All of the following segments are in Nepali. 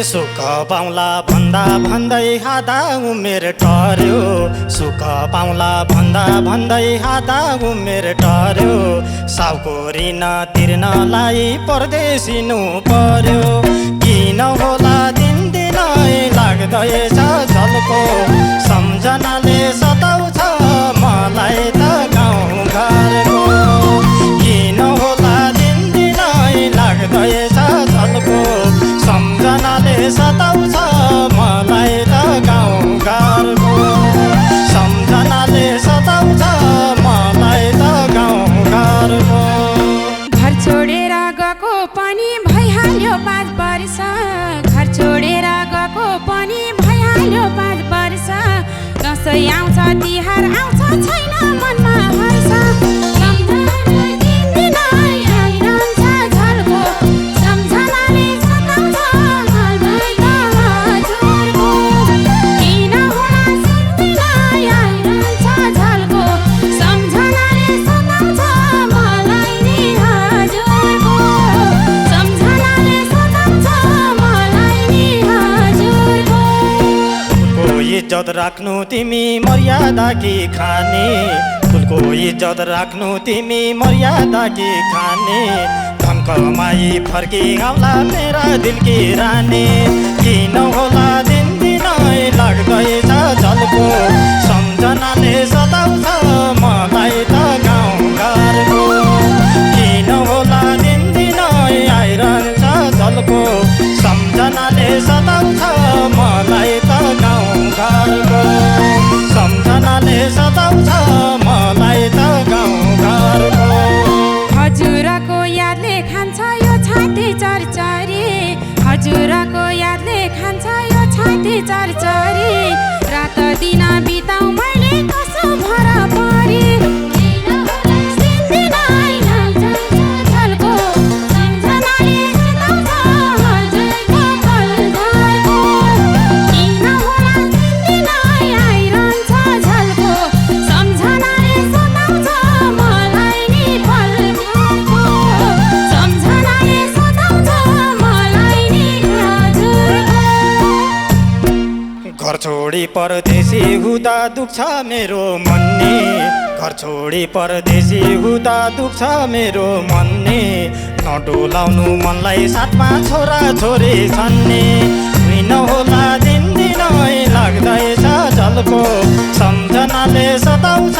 सुख पाउला भन्दा भन्दै हादा उमेर टर्यो सुख पाउला भन्दा भन्दै हादा उमेर टर्यो साउको ऋण तिर्नलाई परदेशिनु पर्यो किन होला दिनदिनै लाग्दैछ झल्को सम्झनाले सताउँछ मलाई त गाउँ घरको किन होला दिनदिनै लाग्दैछ झल्को सम्झनाले सताउँछ मलाई त गाउँ घरको सम्झनाले सताउँछ मलाई त गाउँ घरको घर छोडेर गएको पनि भइहाल्यो 5 वर्ष घर छोडेर गएको पनि भइहाल्यो 5 वर्ष दसैँ आउँछ तिहार आउँछ छैन मनमा हर्ष इज्जत राख्नु तिमी मर्यादा कि खाने फुलको इज्जत राख्नु तिमी मर्यादा कि खाने धन कमाई फर्की आउला मेरा दिल की रानी किन होला दिनदिनै लाग्दैछ झल्को सम्झनाले सताउँछ मलाई त गाउँ घरको किन होला दिनदिनै आइरहन्छ झल्को सम्झनाले सताउँछ मलाई त गाउँ घरको सम्झनाले सताउँछ मलाई त गाउँ घरको हजुरको यादले खान्छ यो छाती चरचरी हजुरको यादले खान्छ यो छाती चरचरी रात दिन बिताउ मैले कसो भर परी घर छोडी परदेशी हुँदा दुख्छ मेरो मन नि घर छोडी परदेशी हुँदा दुख्छ मेरो मन नि नडोलाउनु मनलाई साथमा छोरा छोरी छन् नि किन होला दिनदिनै लाग्दैछ झल्को सम्झनाले सताउँछ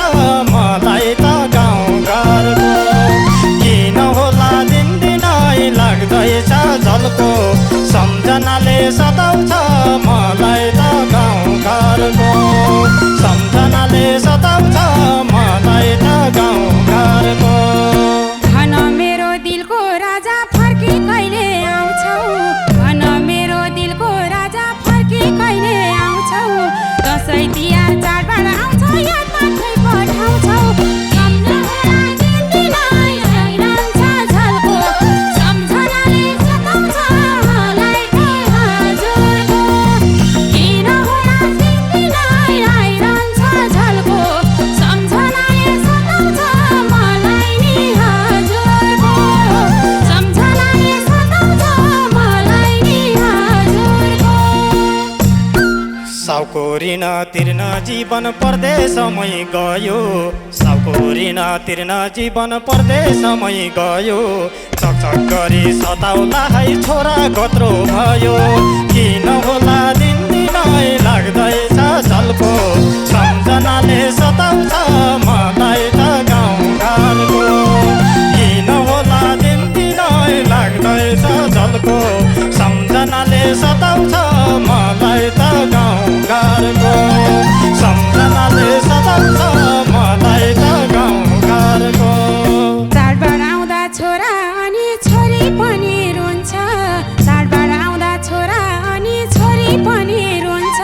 मलाई त गाउँ घरको किन होला दिनदिनै लाग्दैछ झल्को सम्झनाले सताउँछ मलाई त गाउँ घरको सम्झनाले सताउँछ मलाई त गाउँ घरको भन मेरो दिलको राजा फर्की कहिले आउँछौ भन मेरो दिलको राजा फर्की कहिले आउँछौ दसैँ तिहार चाडबाड आउँछ याद मात्रै पठाउँछौ साउको ऋण तिर्न जीवन परदेशमै गयो साउको ऋण तिर्न जीवन परदेशमै गयो चकचक गरी सताउला है छोरा कत्रो भयो किन होला दिनदिनै लाग्दैछ झल्को सम्झनाले सताउँछ मलाई त गाउँ घरको किन होला दिनदिनै लाग्दैछ झल्को सम्झनाले सताउँछ मलाई त गाउँ घरको सम्झनाले सताउँछ मलाई त गाउँ घरको चाडबाड आउँदा छोरा अनि छोरी पनि रुन्छ चाडबाड आउँदा छोरा अनि छोरी पनि रुन्छ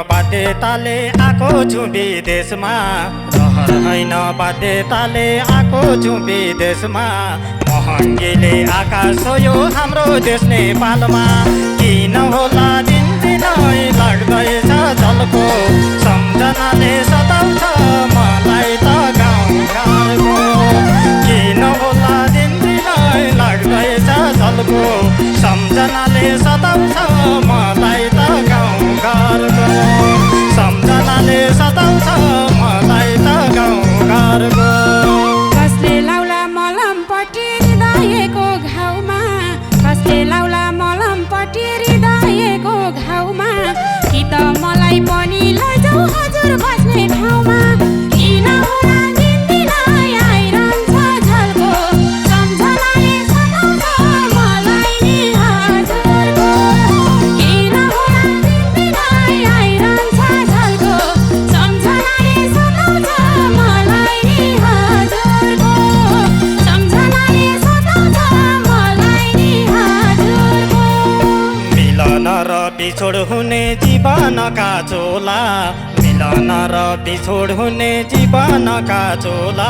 बाध्यताले आएको छु विदेशमा रहर होइन बाध्यताले आएको छु विदेशमा महँगीले आकाश यो हाम्रो देश नेपालमा किन होला दिनदिनै लाग्दैछ झल्को सम्झनाले सताउँछ मलाई त गाउँघरको किन होला दिनदिनै लाग्दैछ झल्को सम्झनाले सताउँछ मलाई त गाउँघरको सम्झनाले सताउँछ मलाई त गाउँघरको कसले लाउला मलम पट्टी हृदयको घाउमा कसले लाउला मलम पट्टी हृदयको घाउमा कि त मलाई पनि लैजाऊ हजुर बस्ने ठाउँमा किन होला दिनदिनै आइरहन्छ झल्को सम्झनाले सताउँछ मलाई नि हजुरको किन होला दिनदिनै आइरहन्छ झल्को सम्झनाले सताउँछ मलाई नि हजुरको सम्झनाले सताउँछ मलाई नि हजुरको मिलन र बिछोड हुने जीवनका चोला मिलन र बिछोड हुने जीवनका चोला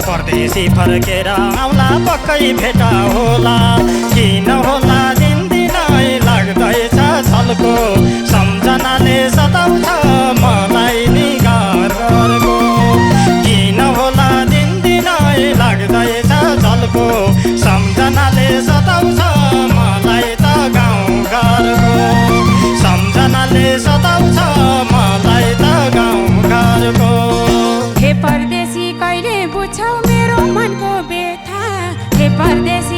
परदेशी फर्केर आउला पक्कै भेटा होला किन होला दिनदिनै लाग्दैछ झल्को सम्झनाले सताउँछ मलाई नि घरको किन होला दिनदिनै लाग्दैछ झल्को सम्झनाले सताउँछ मलाई त गाउँघरको सम्झनाले सताउँछ मलाई त गाउँघरको हे परदेशी कहिले बुझ्छौ मेरो मनको व्यथा हे परदेशी